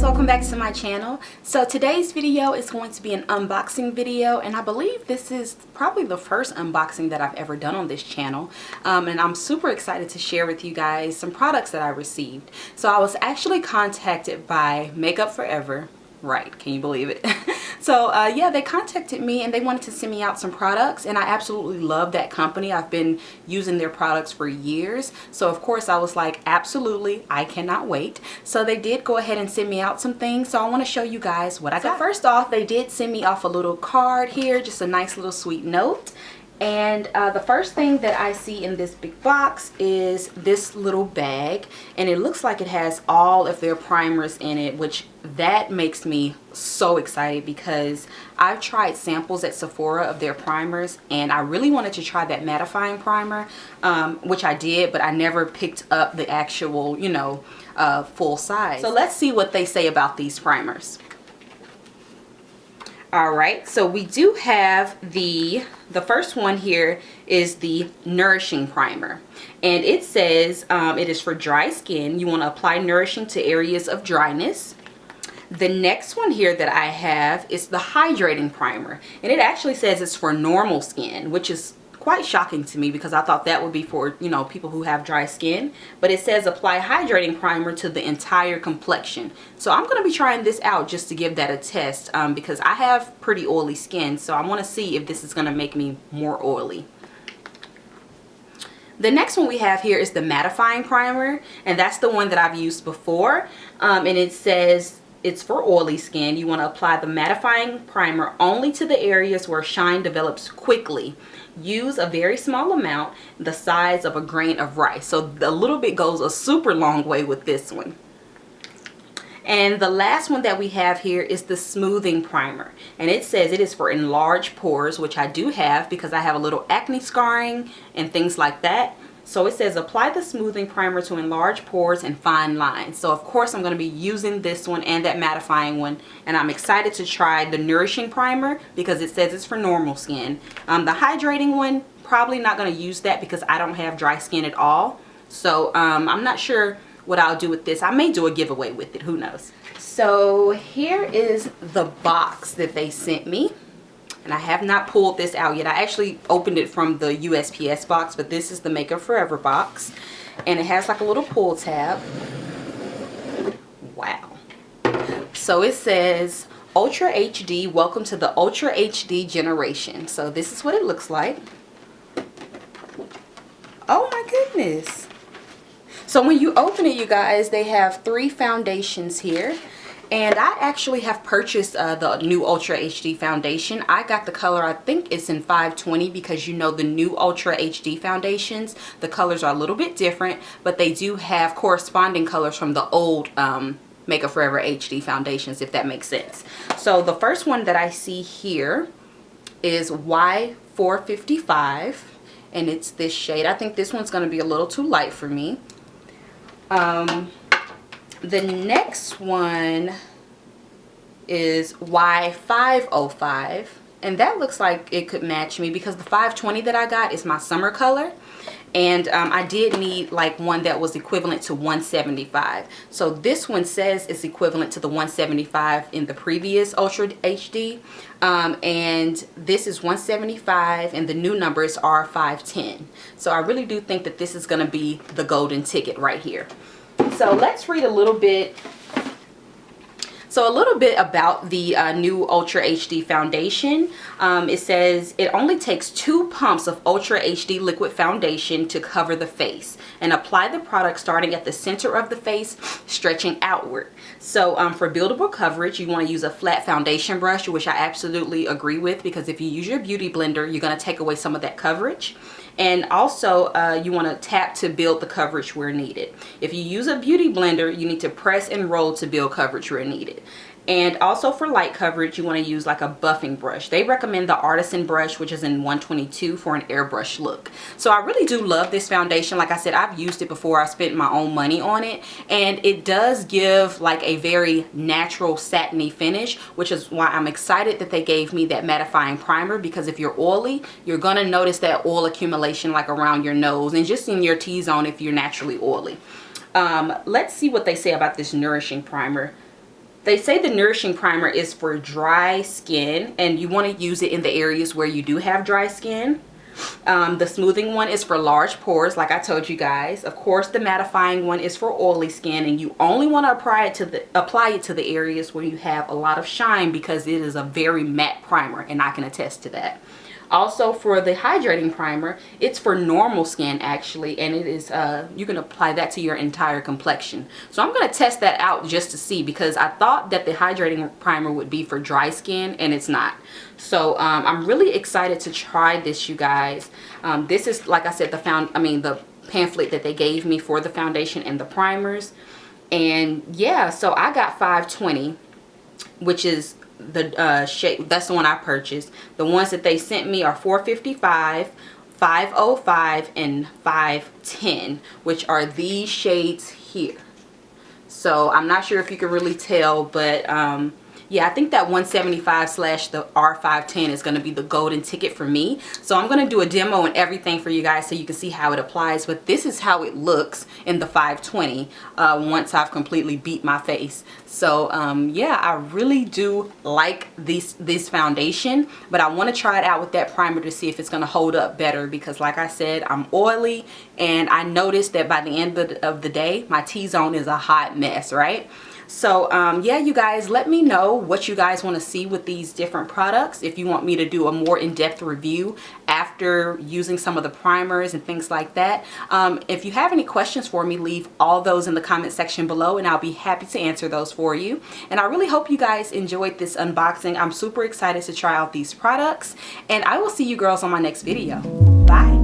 guys, welcome back to my channel. So today's video is going to be an unboxing video, and I believe this is probably the first unboxing that I've ever done on this channel. And I'm super excited to share with you guys some products that I received. So I was actually contacted by Makeup Forever. Right, can you believe it? So yeah, they contacted me and they wanted to send me out some products, and I absolutely love that company. I've been using their products for years, so of course I was like, absolutely, I cannot wait. So they did go ahead and send me out some things, so I want to show you guys what I got. So first off, they did send me off a little card here, just a nice little sweet note. And the first thing that I see in this big box is this little bag, and it looks like it has all of their primers in it, which that makes me so excited because I've tried samples at Sephora of their primers, and I really wanted to try that mattifying primer, which I did, but I never picked up the actual, you know, full size. So let's see what they say about these primers. Alright, so we do have the first one here is the Nourishing Primer, and it says it is for dry skin. You want to apply nourishing to areas of dryness. The next one here that I have is the Hydrating Primer, and it actually says it's for normal skin, which is quite shocking to me because I thought that would be for, you know, people who have dry skin. But it says apply hydrating primer to the entire complexion. So I'm going to be trying this out just to give that a test because I have pretty oily skin, so I want to see if this is going to make me more oily. The next one we have here is the mattifying primer, and that's the one that I've used before, and it says it's for oily skin. You want to apply the mattifying primer only to the areas where shine develops quickly. Use a very small amount, the size of a grain of rice. So a little bit goes a super long way with this one. And the last one that we have here is the smoothing primer, and it says it is for enlarged pores, which I do have because I have a little acne scarring and things like that. So it says apply the smoothing primer to enlarge pores and fine lines. So of course I'm going to be using this one and that mattifying one, and I'm excited to try the Nourishing Primer because it says it's for normal skin. The hydrating one, probably not going to use that because I don't have dry skin at all. So I'm not sure what I'll do with this. I may do a giveaway with it, who knows. So here is the box that they sent me. And I have not pulled this out yet. I actually opened it from the USPS box, but this is the Makeup Forever box. And it has like a little pull tab. Wow. So it says, Ultra HD, welcome to the Ultra HD generation. So this is what it looks like. Oh my goodness. So when you open it, you guys, they have 3 foundations here. And I actually have purchased the new Ultra HD foundation. I got the color, I think it's in 520, because you know the new Ultra HD foundations, the colors are a little bit different, but they do have corresponding colors from the old Makeup Forever HD foundations, if that makes sense. So the first one that I see here is Y455, and it's this shade. I think this one's going to be a little too light for me. The next one is Y505, and that looks like it could match me because the 520 that I got is my summer color, and I did need like one that was equivalent to 175. So this one says it's equivalent to the 175 in the previous Ultra HD, and this is 175, and the new numbers are 510. So I really do think that this is going to be the golden ticket right here. So let's read a little bit. So a little bit about the new Ultra HD foundation. It says it only takes 2 pumps of Ultra HD liquid foundation to cover the face, and apply the product starting at the center of the face, stretching outward. So for buildable coverage, you want to use a flat foundation brush, which I absolutely agree with, because if you use your beauty blender, you're going to take away some of that coverage. And also you want to tap to build the coverage where needed. If you use a beauty blender, you need to press and roll to build coverage where needed. And also for light coverage, you want to use like a buffing brush. They recommend the Artisan brush, which is in 122 for an airbrush look. So I really do love this foundation. Like I said, I've used it before. I spent my own money on it, and it does give like a very natural satiny finish, which is why I'm excited that they gave me that mattifying primer, because if you're oily, you're going to notice that oil accumulation like around your nose and just in your T-zone if you're naturally oily. Let's see what they say about this Nourishing Primer. They say the Nourishing Primer is for dry skin, and you want to use it in the areas where you do have dry skin. The smoothing one is for large pores, like I told you guys. Of course, the mattifying one is for oily skin, and you only want to apply it to the areas where you have a lot of shine, because it is a very matte primer, and I can attest to that. Also, for the Hydrating Primer, it's for normal skin actually, and it is you can apply that to your entire complexion. So I'm going to test that out just to see, because I thought that the Hydrating Primer would be for dry skin, and it's not. So I'm really excited to try this, you guys. This is, like I said, the pamphlet that they gave me for the foundation and the primers. And yeah, so I got 520, which is the shade. That's the one I purchased. The ones that they sent me are 455, 505, and 510, which are these shades here. So I'm not sure if you can really tell, but yeah, I think that 175 / the R510 is going to be the golden ticket for me. So I'm going to do a demo and everything for you guys so you can see how it applies. But this is how it looks in the 520 once I've completely beat my face. So yeah, I really do like this foundation, but I want to try it out with that primer to see if it's going to hold up better, because like I said, I'm oily, and I noticed that by the end of the day, my T-zone is a hot mess, right? So yeah, you guys, let me know what you guys want to see with these different products. If you want me to do a more in-depth review after using some of the primers and things like that. If you have any questions for me, leave all those in the comment section below, and I'll be happy to answer those for you. And I really hope you guys enjoyed this unboxing. I'm super excited to try out these products, and I will see you girls on my next video. Bye.